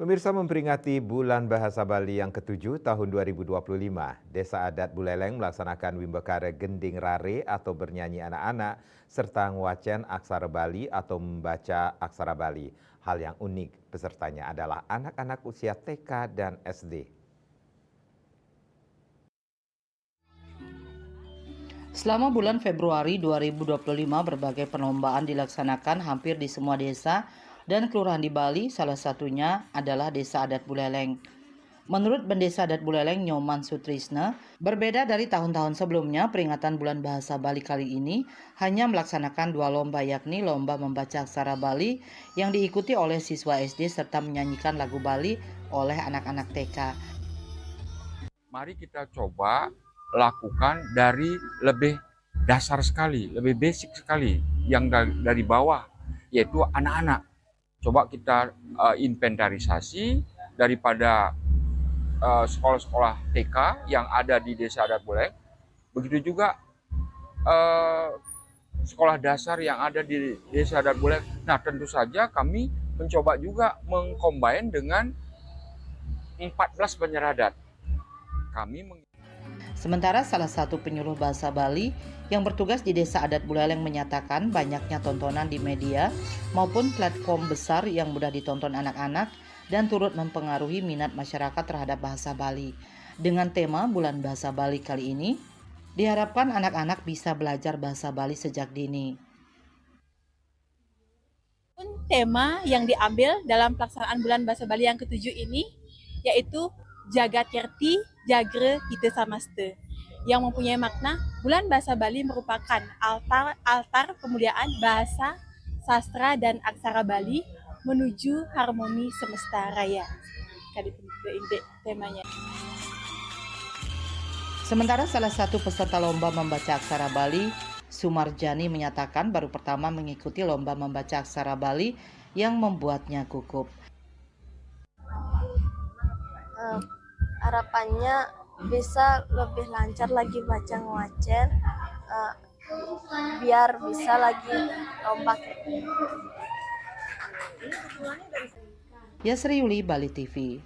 Pemirsa, memperingati Bulan Bahasa Bali yang ke-7 tahun 2025, Desa Adat Buleleng melaksanakan Wimbekare Gending Rare atau bernyanyi anak-anak, serta ngwacen aksara Bali atau membaca aksara Bali. Hal yang unik, pesertanya adalah anak-anak usia TK dan SD. Selama bulan Februari 2025, berbagai perlombaan dilaksanakan hampir di semua desa dan kelurahan di Bali, salah satunya adalah Desa Adat Buleleng. Menurut Bendesa Adat Buleleng Nyoman Sutrisna, berbeda dari tahun-tahun sebelumnya, peringatan Bulan Bahasa Bali kali ini hanya melaksanakan dua lomba, yakni lomba membaca aksara Bali yang diikuti oleh siswa SD serta menyanyikan lagu Bali oleh anak-anak TK. Mari kita coba lakukan dari lebih dasar sekali, lebih basic sekali, yang dari bawah, yaitu anak-anak. Coba kita inventarisasi daripada sekolah-sekolah TK yang ada di Desa Adat Buleleng, begitu juga uh, sekolah dasar yang ada di Desa Adat Buleleng. Nah, tentu saja kami mencoba juga mengcombine dengan 14 penyeradat. Kami Sementara salah satu penyuluh bahasa Bali yang bertugas di Desa Adat Buleleng menyatakan banyaknya tontonan di media maupun platform besar yang mudah ditonton anak-anak dan turut mempengaruhi minat masyarakat terhadap bahasa Bali. Dengan tema Bulan Bahasa Bali kali ini, diharapkan anak-anak bisa belajar bahasa Bali sejak dini. Tema yang diambil dalam pelaksanaan Bulan Bahasa Bali yang ke-7 ini yaitu Jagat Kerti Jagre Kita Samaste, yang mempunyai makna Bulan Bahasa Bali merupakan altar pemuliaan bahasa, sastra dan aksara Bali menuju harmoni semesta raya. Temanya. Sementara salah satu peserta lomba membaca aksara Bali, Sumarjani, menyatakan baru pertama mengikuti lomba membaca aksara Bali yang membuatnya gugup. Harapannya bisa lebih lancar lagi baca ngwacen, biar bisa lagi lomba. Yasri Yuli, Bali TV.